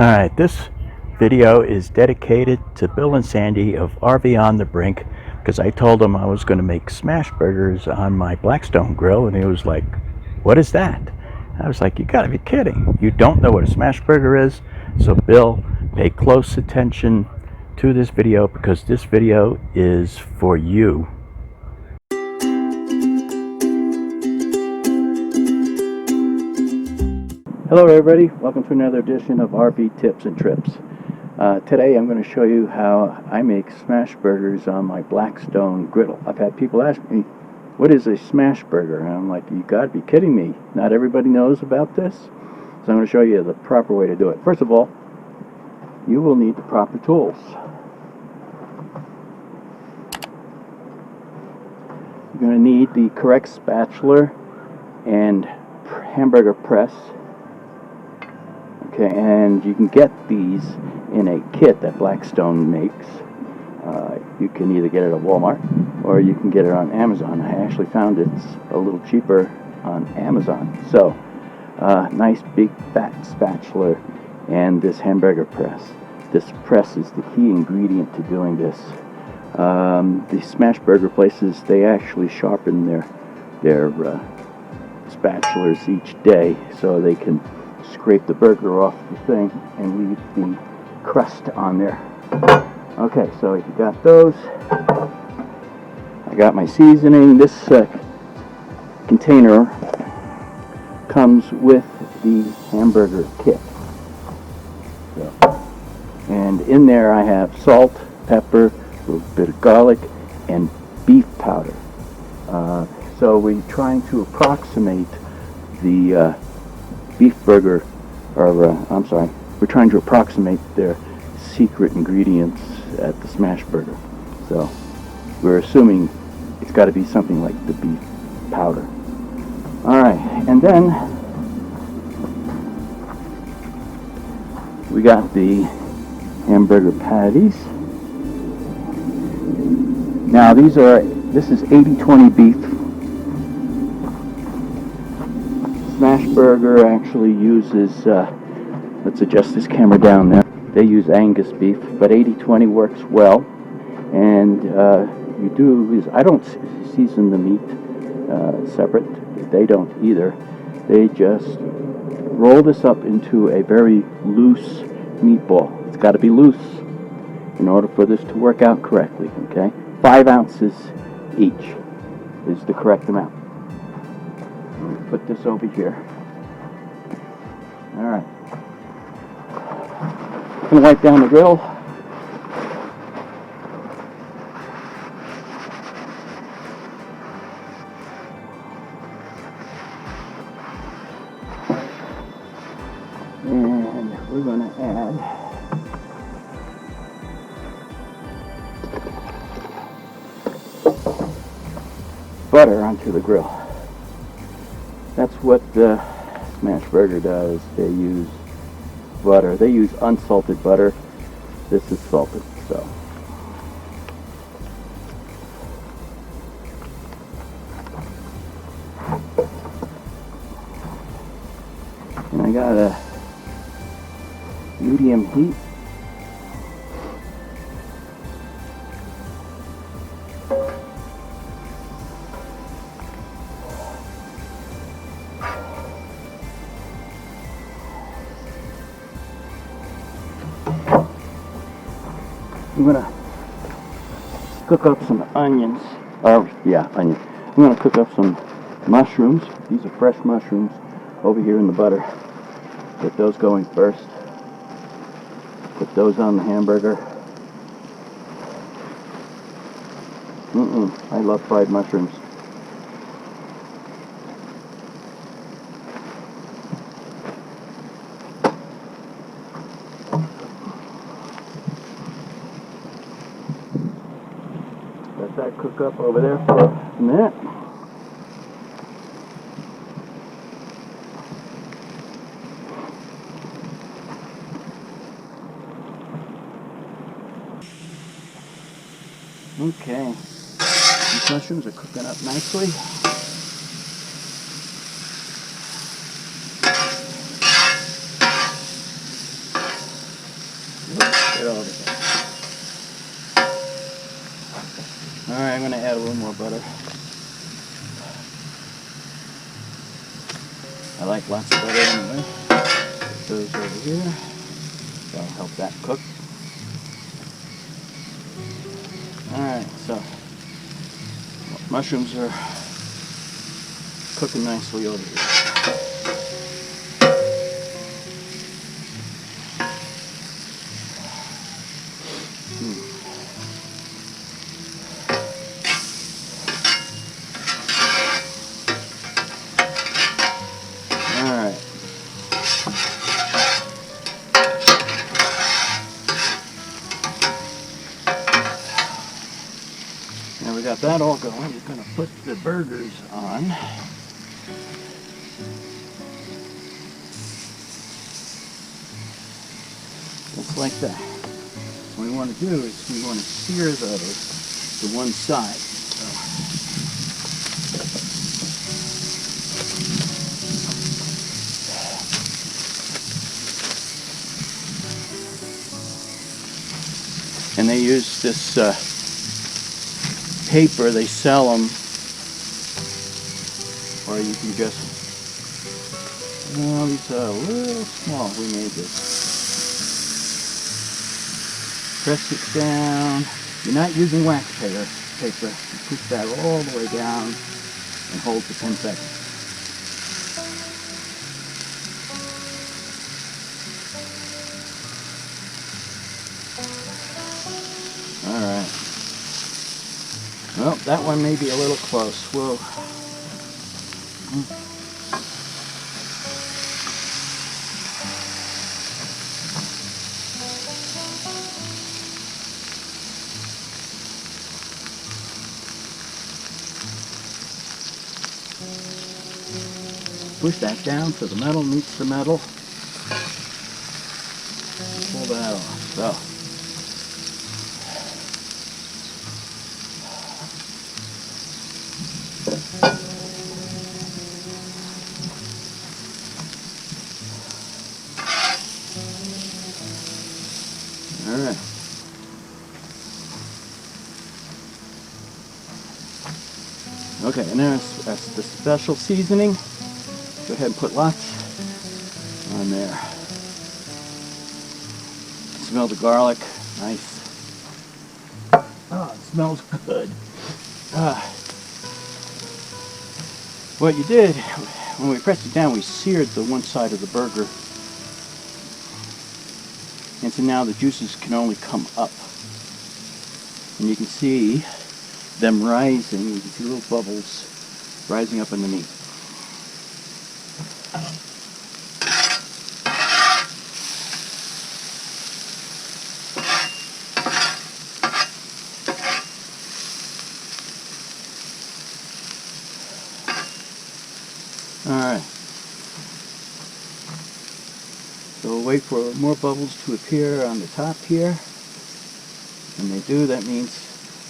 Alright, this video is dedicated to Bill and Sandy of RV on the Brink, because I told them I was going to make Smashburgers on my Blackstone grill, and he was like, "What is that?" I was like, "You gotta be kidding. You don't know what a Smashburger is?" So Bill, pay close attention to this video, because this video is for you. Hello everybody, welcome to another edition of RV Tips and Trips. Today I'm going to show you how I make Smashburgers on my Blackstone Griddle. I've had people ask me, what is a Smashburger? And I'm like, you gotta be kidding me. Not everybody knows about this. So I'm going to show you the proper way to do it. First of all, you will need the proper tools. You're going to need the correct spatula and hamburger press. Okay, and you can get these in a kit that Blackstone makes. You can either get it at Walmart or you can get it on Amazon. I actually found it's a little cheaper on Amazon. So, nice big fat spatula and this hamburger press. This press is the key ingredient to doing this. The Smashburger places, they actually sharpen their spatulas each day so they can scrape the burger off the thing and leave the crust on there. Okay, so if you got those, I got my seasoning. This container comes with the hamburger kit. So, and in there I have salt, pepper, a little bit of garlic, and beef powder. So we're trying to approximate the beef burger, or we're trying to approximate their secret ingredients at the Smashburger. So we're assuming it's got to be something like the beef powder. Alright, and then we got the hamburger patties. Now this is 80-20 beef. Smashburger actually uses, let's adjust this camera down there. They use Angus beef, but 80-20 works well. And you do is, I don't season the meat separate. They don't either. They just roll this up into a very loose meatball. It's got to be loose in order for this to work out correctly, okay? 5 ounces each is the correct amount. Put this over here. Alright. I'm going to wipe down the griddle. And we're going to add butter onto the grill. That's what the Smashburger does. They use butter. They use unsalted butter. This is salted, so. And I got a medium heat. I'm gonna cook up some onions. Onions. I'm gonna cook up some mushrooms. These are fresh mushrooms over here in the butter. Get those going first. Put those on the hamburger. I love fried mushrooms. Let that cook up over there for a minute. Okay, these mushrooms are cooking up nicely. Get over there. Alright, I'm going to add a little more butter. I like lots of butter anyway. Put those over here. That'll help that cook. Alright, so mushrooms are cooking nicely over here. Alright. Now we got that all going. We're going to put the burgers on. Just like that. What we want to do is we want to sear those to one side. And they use this paper, they sell them, or you can just, well, these are a little small, we made this. Press it down. You're not using wax paper. You push that all the way down and hold for 10 seconds. Alright. Well, that one may be a little close. Whoa. Push that down so the metal meets the metal. Pull that off. So. Alright. Okay, and then that's the special seasoning. Go ahead and put lots on there. Smell the garlic. Nice. Oh, it smells good. What you did, when we pressed it down, we seared the one side of the burger. And so now the juices can only come up. And you can see them rising. You can see little bubbles rising up in the meat. Alright. So we'll wait for more bubbles to appear on the top here. When they do, that means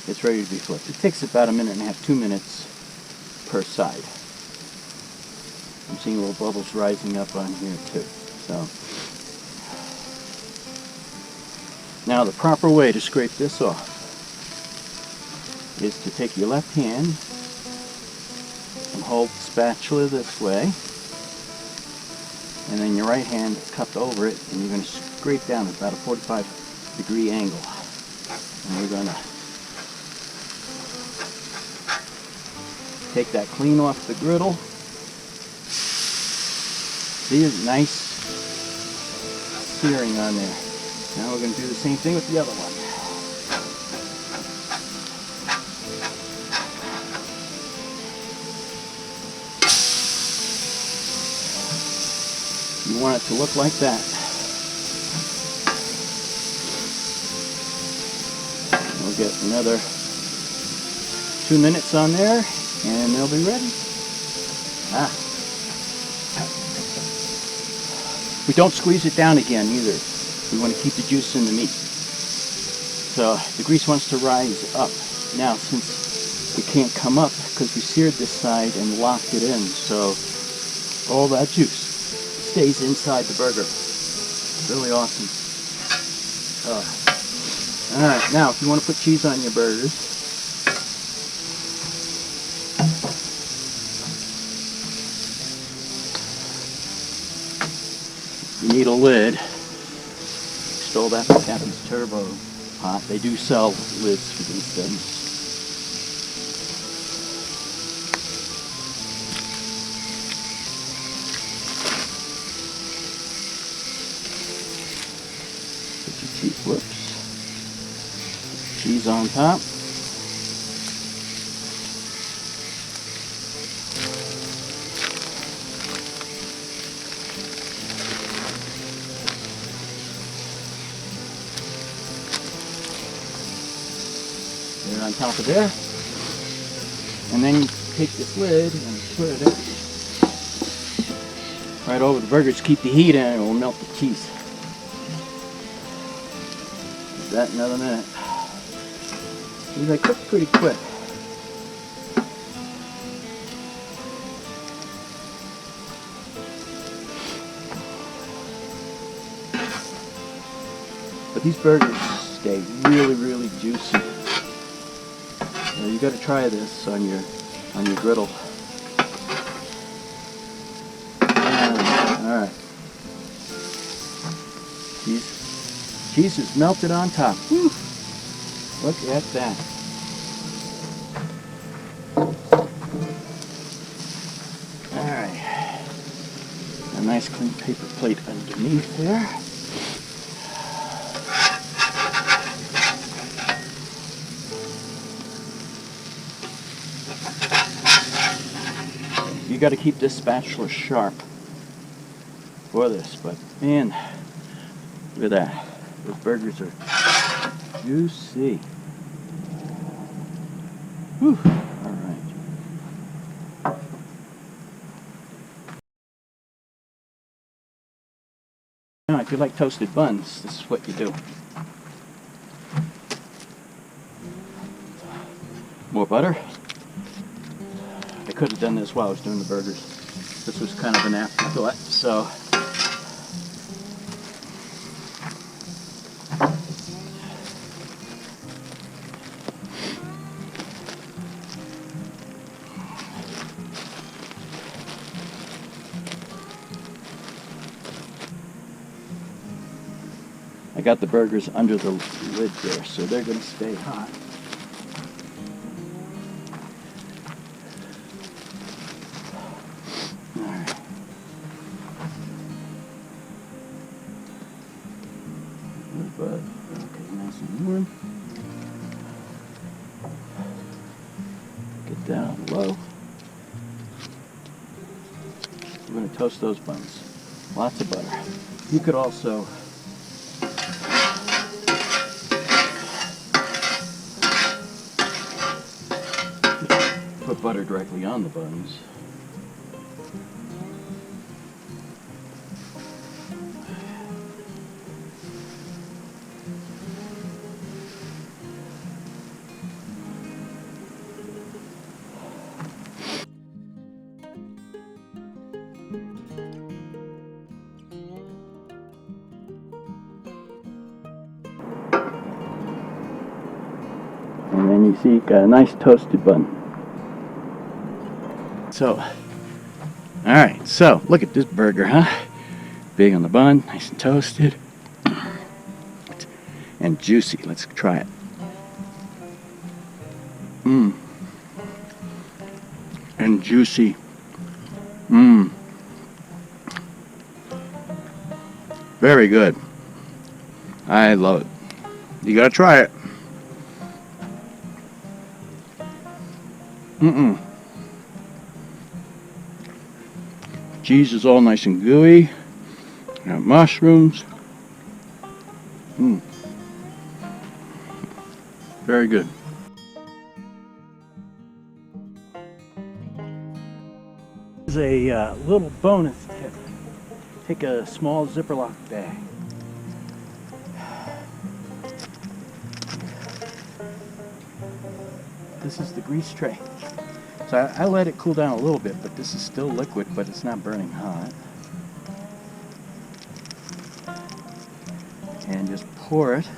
it's ready to be flipped. It takes about 1.5 minutes, 2 minutes per side. I'm seeing little bubbles rising up on here too. So now the proper way to scrape this off is to take your left hand and hold the spatula this way, and then your right hand is cupped over it, and you're going to scrape down at about a 45-degree angle. And we're going to take that clean off the griddle. See, it's nice searing on there. Now we're going to do the same thing with the other one. You want it to look like that. We'll get another 2 minutes on there and they'll be ready. We don't squeeze it down again either. We want to keep the juice in the meat. So the grease wants to rise up. Now since it can't come up because we seared this side and locked it in, so all that juice stays inside the burger. Really awesome. Oh. Alright, now if you want to put cheese on your burgers, you need a lid. Stole that from Captain's Turbo Pot. They do sell lids for these things. Put your cheese, whoops. Cheese on top. They're on top of there. And then you take this lid and put it right over the burgers to keep the heat in, and it will melt the cheese. Give that another minute. They cook pretty quick. But these burgers stay really, really juicy. You got to try this on your griddle. All right. Cheese is melted on top. Whew. Look at that. All right. A nice clean paper plate underneath there. You got to keep this spatula sharp for this, but man, look at that. Those burgers are juicy. Whew. All right. Now, if you like toasted buns, this is what you do. More butter. I could have done this while I was doing the burgers. This was kind of an afterthought, so I got the burgers under the lid there, so they're going to stay hot. Okay, nice and warm. Get that on low. We're going to toast those buns. Lots of butter. You could also put butter directly on the buns. And then you see you got a nice toasted bun. So, alright, so look at this burger, huh? Big on the bun, nice and toasted. And juicy. Let's try it. Mmm. And juicy. Mmm. Very good. I love it. You gotta try it. Cheese is all nice and gooey. Got mushrooms. Very good. Here's a little bonus tip. Take a small Ziploc bag. This is the grease tray. So I let it cool down a little bit, but this is still liquid, but it's not burning hot. and just pour it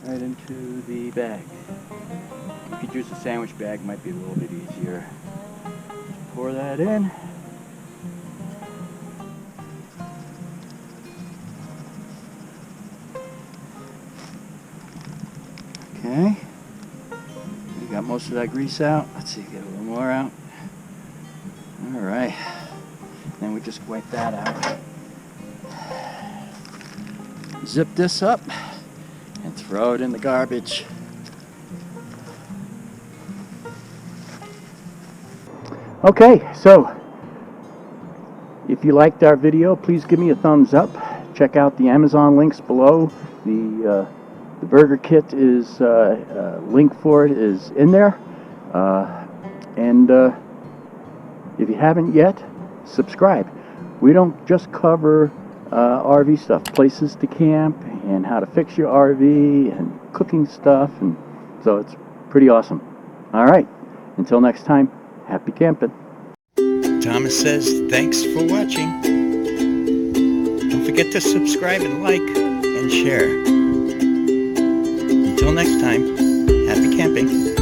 right into the bag. You could use a sandwich bag, might be a little bit easier. Just pour that in. Okay, we got most of that grease out. Let's see, get a little more out. All right, then we just wipe that out. Zip this up and throw it in the garbage. Okay, so if you liked our video, please give me a thumbs up. Check out the Amazon links below. The burger kit is link for it is in there, and if you haven't yet, subscribe. We don't just cover RV stuff, places to camp and how to fix your RV and cooking stuff, and so it's pretty awesome. All right, until next time, happy camping. Thomas says thanks for watching. Don't forget to subscribe and like and share. Until next time, happy camping.